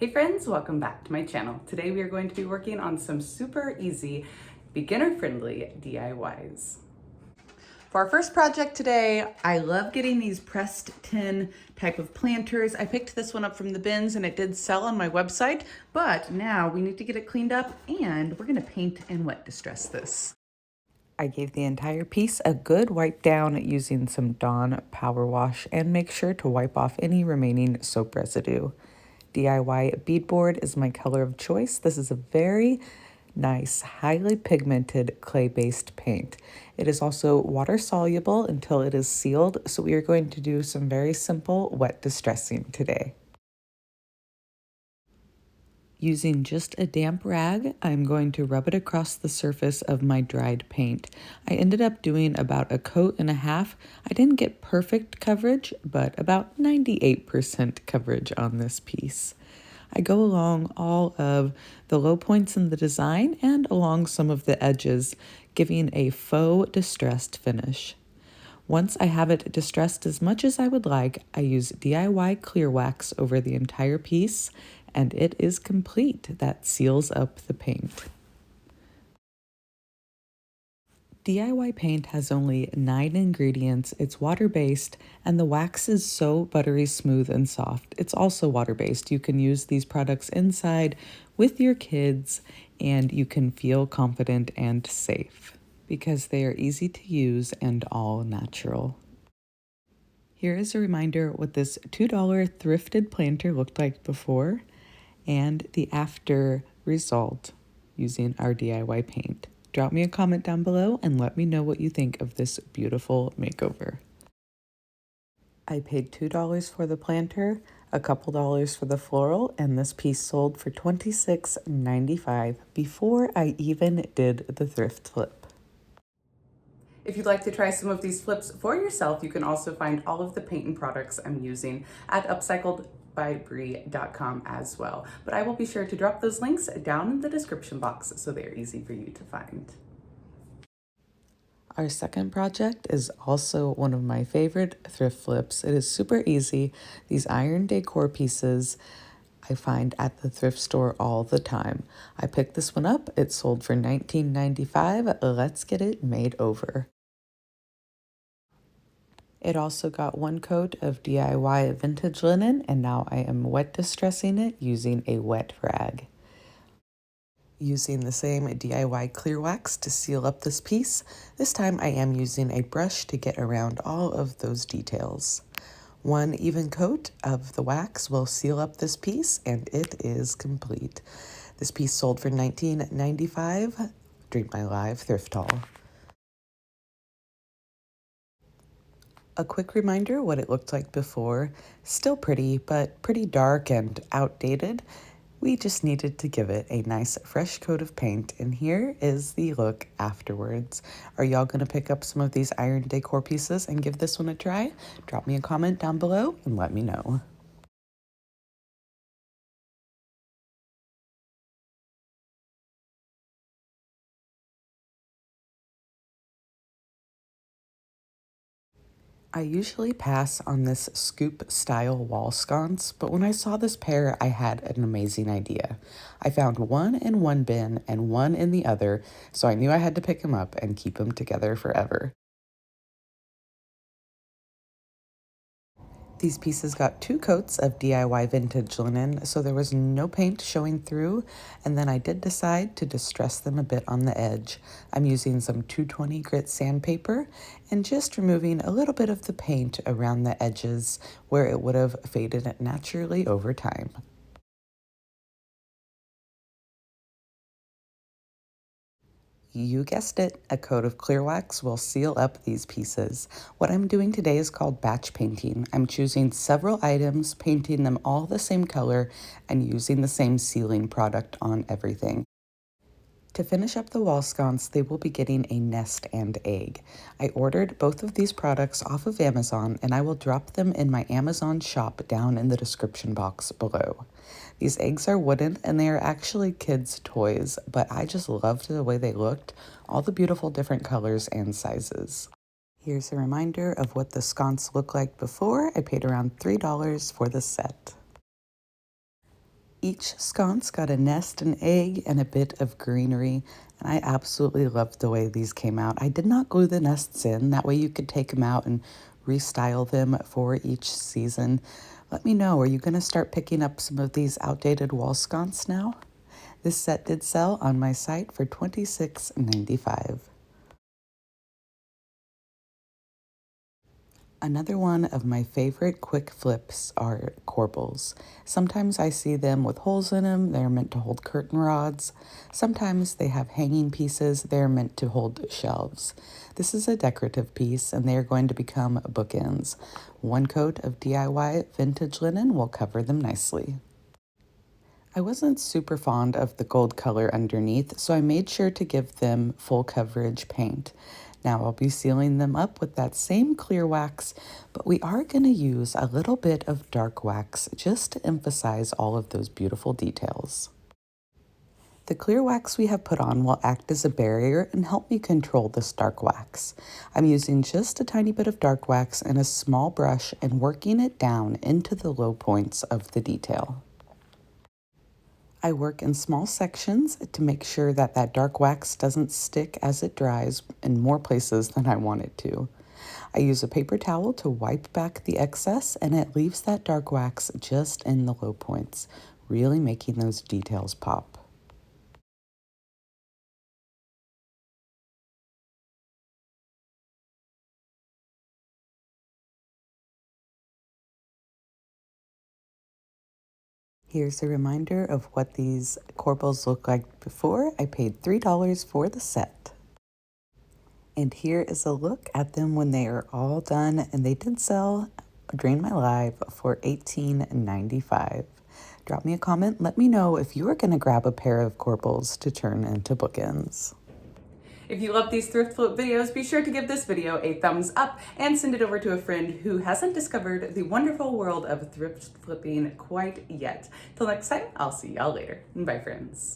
Hey friends, welcome back to my channel. Today we are going to be working on some super easy, beginner-friendly DIYs. For our first project today, I love getting these pressed tin type of planters. I picked this one up from the bins and it did sell on my website, but now we need to get it cleaned up and we're gonna paint and wet distress this. I gave the entire piece a good wipe down using some Dawn Power Wash and make sure to wipe off any remaining soap residue. DIY beadboard is my color of choice. This is a very nice, highly pigmented clay-based paint. It is also water soluble until it is sealed, so we are going to do some very simple wet distressing today. Using just a damp rag, I'm going to rub it across the surface of my dried paint. I ended up doing about a coat and a half. I didn't get perfect coverage, but about 98% coverage on this piece. I go along all of the low points in the design and along some of the edges, giving a faux distressed finish. Once I have it distressed as much as I would like, I use DIY clear wax over the entire piece, and it is complete. That seals up the paint. DIY paint has only 9 ingredients, it's water-based, and the wax is so buttery smooth and soft. It's also water-based. You can use these products inside with your kids, and you can feel confident and safe because they are easy to use and all natural. Here is a reminder what this $2 thrifted planter looked like before and the after result using our DIY paint. Drop me a comment down below and let me know what you think of this beautiful makeover. I paid $2 for the planter, a couple dollars for the floral, and this piece sold for $26.95 before I even did the thrift flip. If you'd like to try some of these flips for yourself, you can also find all of the paint and products I'm using at upcycledbybrie.com as well. But I will be sure to drop those links down in the description box so they're easy for you to find. Our second project is also one of my favorite thrift flips. It is super easy. These iron decor pieces I find at the thrift store all the time. I picked this one up. It sold for $19.95. Let's get it made over. It also got one coat of DIY vintage linen, and now I am wet distressing it using a wet rag. Using the same DIY clear wax to seal up this piece, this time I am using a brush to get around all of those details. One even coat of the wax will seal up this piece, and it is complete. This piece sold for $19.95. Drink My Live thrift haul. A quick reminder what it looked like before. Still pretty, but pretty dark and outdated. We just needed to give it a nice fresh coat of paint, and here is the look afterwards. Are y'all gonna pick up some of these iron decor pieces and give this one a try? Drop me a comment down below and let me know. I usually pass on this scoop style wall sconce, but when I saw this pair, I had an amazing idea. I found one in one bin and one in the other, so I knew I had to pick them up and keep them together forever. These pieces got 2 coats of DIY vintage linen, so there was no paint showing through, and then I did decide to distress them a bit on the edge. I'm using some 220 grit sandpaper and just removing a little bit of the paint around the edges where it would have faded naturally over time. You guessed it, a coat of clear wax will seal up these pieces. What I'm doing today is called batch painting. I'm choosing several items, painting them all the same color, and using the same sealing product on everything. To finish up the wall sconce, they will be getting a nest and egg. I ordered both of these products off of Amazon, and I will drop them in my Amazon shop down in the description box below. These eggs are wooden, and they are actually kids' toys, but I just loved the way they looked, all the beautiful different colors and sizes. Here's a reminder of what the sconce looked like before. I paid around $3 for the set. Each sconce got a nest, an egg, and a bit of greenery, and I absolutely loved the way these came out. I did not glue the nests in, that way you could take them out and restyle them for each season. Let me know, are you going to start picking up some of these outdated wall sconce now? This set did sell on my site for $26.95. Another one of my favorite quick flips are corbels. Sometimes I see them with holes in them. They're meant to hold curtain rods. Sometimes they have hanging pieces. They're meant to hold shelves. This is a decorative piece, and they are going to become bookends. One coat of DIY vintage linen will cover them nicely. I wasn't super fond of the gold color underneath, so I made sure to give them full coverage paint. Now I'll be sealing them up with that same clear wax, but we are going to use a little bit of dark wax just to emphasize all of those beautiful details. The clear wax we have put on will act as a barrier and help me control this dark wax. I'm using just a tiny bit of dark wax and a small brush and working it down into the low points of the detail. I work in small sections to make sure that that dark wax doesn't stick as it dries in more places than I want it to. I use a paper towel to wipe back the excess, and it leaves that dark wax just in the low points, really making those details pop. Here's a reminder of what these corbels look like before. I paid $3 for the set. And here is a look at them when they are all done, and they did sell Drain My Life for $18.95. Drop me a comment, let me know if you are going to grab a pair of corbels to turn into bookends. If you love these thrift flip videos, be sure to give this video a thumbs up and send it over to a friend who hasn't discovered the wonderful world of thrift flipping quite yet. Till next time, I'll see y'all later. Bye, friends.